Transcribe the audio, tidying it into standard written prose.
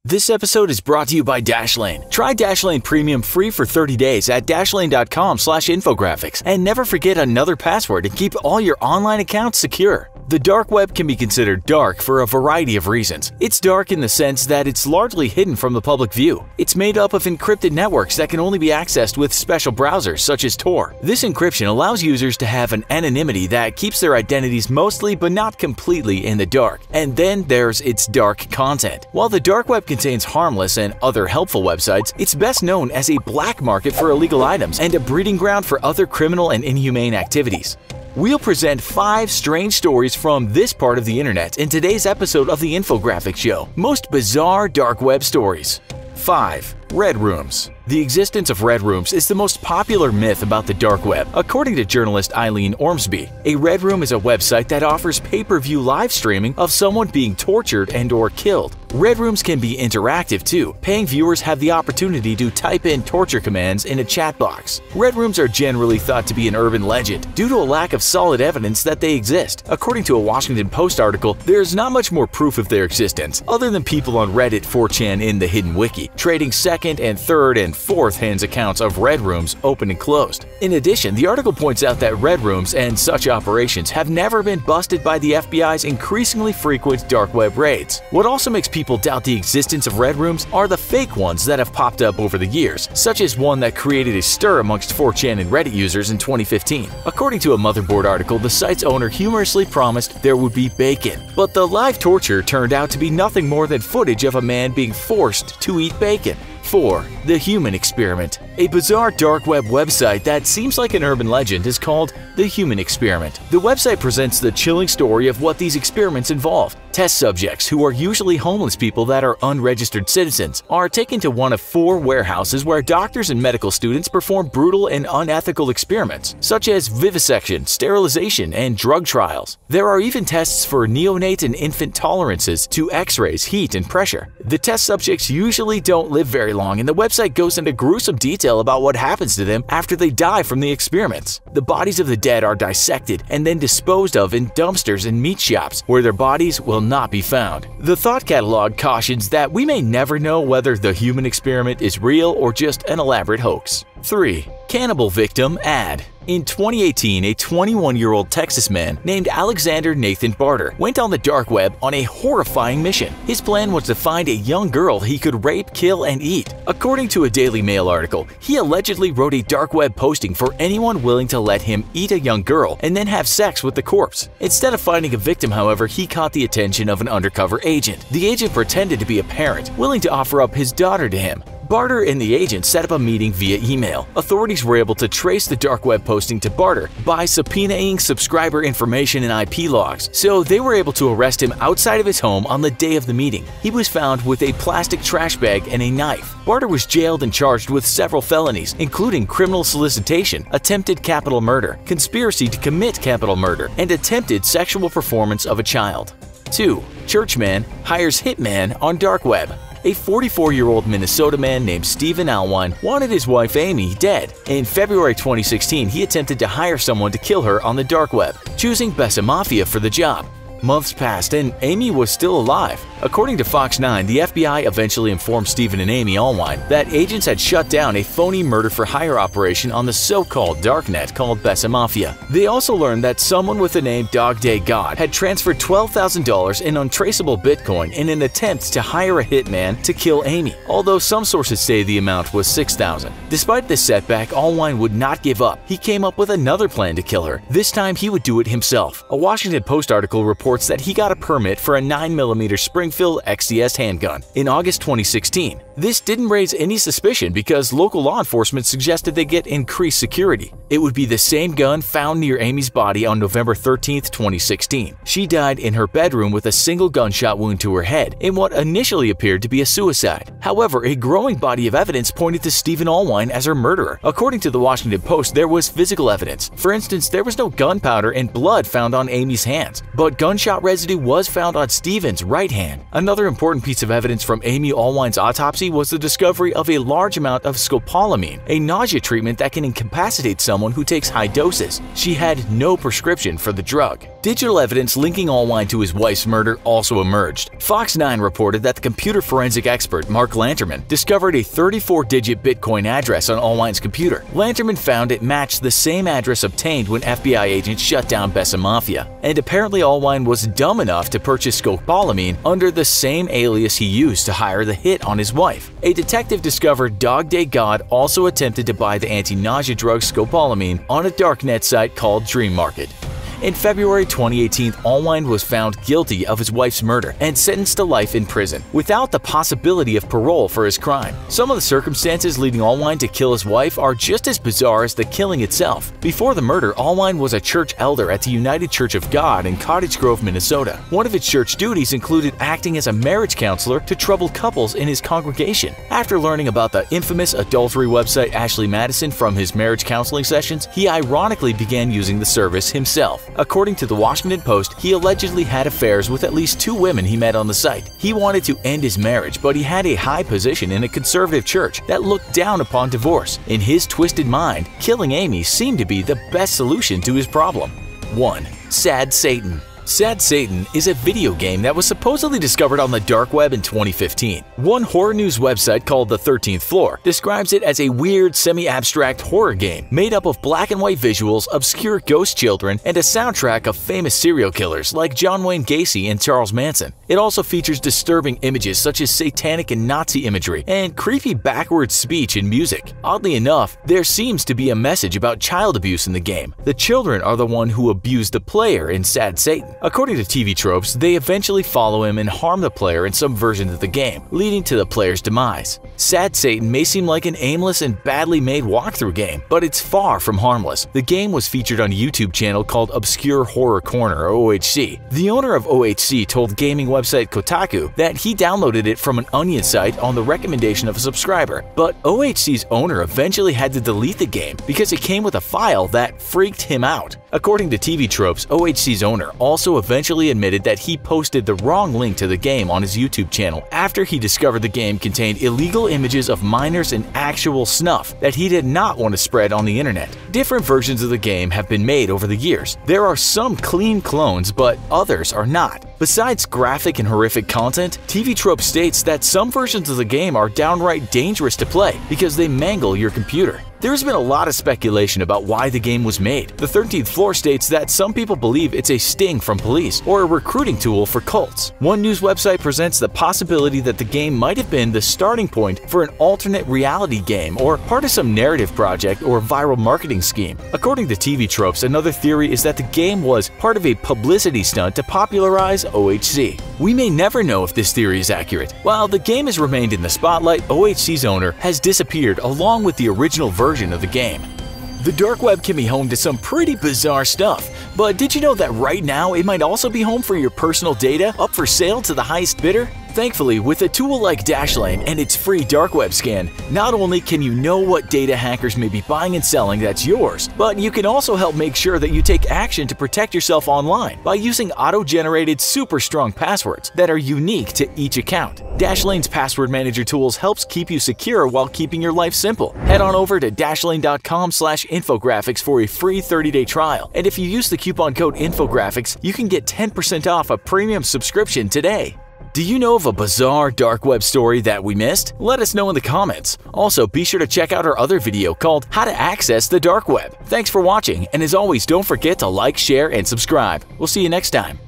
This episode is brought to you by Dashlane. Try Dashlane Premium free for 30 days at dashlane.com/infographics and never forget another password to keep all your online accounts secure. The dark web can be considered dark for a variety of reasons. It's dark in the sense that it's largely hidden from the public view. It's made up of encrypted networks that can only be accessed with special browsers such as Tor. This encryption allows users to have an anonymity that keeps their identities mostly but not completely in the dark. And then there's its dark content. While the dark web contains harmless and other helpful websites, it's best known as a black market for illegal items and a breeding ground for other criminal and inhumane activities. We'll present 5 strange stories from this part of the internet in today's episode of the Infographics Show. Most bizarre dark web stories. 5. Red Rooms. The existence of red rooms is the most popular myth about the dark web. According to journalist Eileen Ormsby, a red room is a website that offers pay-per-view live streaming of someone being tortured and/or killed. Red rooms can be interactive too. Paying viewers have the opportunity to type in torture commands in a chat box. Red rooms are generally thought to be an urban legend due to a lack of solid evidence that they exist. According to a Washington Post article, there's not much more proof of their existence other than people on Reddit 4chan in the hidden wiki, trading second and third and fourth hands accounts of red rooms open and closed. In addition, the article points out that red rooms and such operations have never been busted by the FBI's increasingly frequent dark web raids. What also makes people doubt the existence of red rooms are the fake ones that have popped up over the years, such as one that created a stir amongst 4chan and Reddit users in 2015. According to a Motherboard article, the site's owner humorously promised there would be bacon, but the live torture turned out to be nothing more than footage of a man being forced to eat bacon. 4. The Human Experiment. A bizarre dark web website that seems like an urban legend is called The Human Experiment. The website presents the chilling story of what these experiments involve. Test subjects, who are usually homeless people that are unregistered citizens, are taken to one of 4 warehouses where doctors and medical students perform brutal and unethical experiments, such as vivisection, sterilization, and drug trials. There are even tests for neonate and infant tolerances to X-rays, heat, and pressure. The test subjects usually don't live very long, and the website goes into gruesome detail about what happens to them after they die from the experiments. The bodies of the dead are dissected and then disposed of in dumpsters and meat shops, where their bodies will not be found. The Thought Catalog cautions that we may never know whether the human experiment is real or just an elaborate hoax. 3. Cannibal Victim Ad. In 2018, a 21-year-old Texas man named Alexander Nathan Barter went on the dark web on a horrifying mission. His plan was to find a young girl he could rape, kill, and eat. According to a Daily Mail article, he allegedly wrote a dark web posting for anyone willing to let him eat a young girl and then have sex with the corpse. Instead of finding a victim, however, he caught the attention of an undercover agent. The agent pretended to be a parent, willing to offer up his daughter to him. Barter and the agent set up a meeting via email. Authorities were able to trace the dark web posting to Barter by subpoenaing subscriber information and IP logs, so they were able to arrest him outside of his home on the day of the meeting. He was found with a plastic trash bag and a knife. Barter was jailed and charged with several felonies, including criminal solicitation, attempted capital murder, conspiracy to commit capital murder, and attempted sexual performance of a child. 2. Churchman hires Hitman on dark web. A 44-year-old Minnesota man named Stephen Alwine wanted his wife Amy dead. In February 2016, he attempted to hire someone to kill her on the dark web, choosing Bessa Mafia for the job. Months passed and Amy was still alive. According to Fox 9, the FBI eventually informed Stephen and Amy Alwine that agents had shut down a phony murder-for-hire operation on the so-called darknet called Bessa Mafia. They also learned that someone with the name Dog Day God had transferred $12,000 in untraceable Bitcoin in an attempt to hire a hitman to kill Amy, although some sources say the amount was $6,000. Despite this setback, Alwine would not give up. He came up with another plan to kill her. This time he would do it himself. A Washington Post article reports that he got a permit for a 9mm Springfield XCS handgun in August 2016. This didn't raise any suspicion because local law enforcement suggested they get increased security. It would be the same gun found near Amy's body on November 13, 2016. She died in her bedroom with a single gunshot wound to her head in what initially appeared to be a suicide. However, a growing body of evidence pointed to Stephen Alwine as her murderer. According to the Washington Post, there was physical evidence. For instance, there was no gunpowder and blood found on Amy's hands, but gunshot gunshot residue was found on Stephen's right hand. Another important piece of evidence from Amy Allwine's autopsy was the discovery of a large amount of scopolamine, a nausea treatment that can incapacitate someone who takes high doses. She had no prescription for the drug. Digital evidence linking Allwine to his wife's murder also emerged. Fox 9 reported that the computer forensic expert Mark Lanterman discovered a 34-digit Bitcoin address on Allwine's computer. Lanterman found it matched the same address obtained when FBI agents shut down Bessa Mafia, and apparently Allwine was dumb enough to purchase scopolamine under the same alias he used to hire the hit on his wife. A detective discovered Dog Day God also attempted to buy the anti-nausea drug scopolamine on a darknet site called Dream Market. In February 2018, Allwine was found guilty of his wife's murder and sentenced to life in prison, without the possibility of parole for his crime. Some of the circumstances leading Allwine to kill his wife are just as bizarre as the killing itself. Before the murder, Allwine was a church elder at the United Church of God in Cottage Grove, Minnesota. One of its church duties included acting as a marriage counselor to troubled couples in his congregation. After learning about the infamous adultery website Ashley Madison from his marriage counseling sessions, he ironically began using the service himself. According to the Washington Post, he allegedly had affairs with at least 2 women he met on the site. He wanted to end his marriage, but he had a high position in a conservative church that looked down upon divorce. In his twisted mind, killing Amy seemed to be the best solution to his problem. 1. Sad Satan. Sad Satan is a video game that was supposedly discovered on the dark web in 2015. One horror news website called The 13th Floor describes it as a weird, semi-abstract horror game made up of black and white visuals, obscure ghost children, and a soundtrack of famous serial killers like John Wayne Gacy and Charles Manson. It also features disturbing images such as satanic and Nazi imagery and creepy backwards speech and music. Oddly enough, there seems to be a message about child abuse in the game. The children are the one who abuse the player in Sad Satan. According to TV Tropes, they eventually follow him and harm the player in some versions of the game, leading to the player's demise. Sad Satan may seem like an aimless and badly made walkthrough game, but it's far from harmless. The game was featured on a YouTube channel called Obscure Horror Corner, or OHC. The owner of OHC told gaming website Kotaku that he downloaded it from an Onion site on the recommendation of a subscriber, but OHC's owner eventually had to delete the game because it came with a file that freaked him out. According to TV Tropes, OHC's owner also eventually admitted that he posted the wrong link to the game on his YouTube channel after he discovered the game contained illegal images of minors and actual snuff that he did not want to spread on the internet. Different versions of the game have been made over the years. There are some clean clones, but others are not. Besides graphic and horrific content, TV Trope states that some versions of the game are downright dangerous to play because they mangle your computer. There's been a lot of speculation about why the game was made. The 13th Floor states that some people believe it's a sting from police or a recruiting tool for cults. One news website presents the possibility that the game might have been the starting point for an alternate reality game or part of some narrative project or viral marketing scheme. According to TV Tropes, another theory is that the game was part of a publicity stunt to popularize OHC. We may never know if this theory is accurate. While the game has remained in the spotlight, OHC's owner has disappeared along with the original version of the game. The dark web can be home to some pretty bizarre stuff, but did you know that right now it might also be home for your personal data up for sale to the highest bidder? Thankfully, with a tool like Dashlane and its free dark web scan, not only can you know what data hackers may be buying and selling that's yours, but you can also help make sure that you take action to protect yourself online by using auto-generated super strong passwords that are unique to each account. Dashlane's password manager tools helps keep you secure while keeping your life simple. Head on over to dashlane.com/infographics for a free 30-day trial, and if you use the coupon code infographics, you can get 10% off a premium subscription today. Do you know of a bizarre dark web story that we missed? Let us know in the comments. Also, be sure to check out our other video called How to Access the Dark Web. Thanks for watching, and as always, don't forget to like, share, and subscribe. We'll see you next time.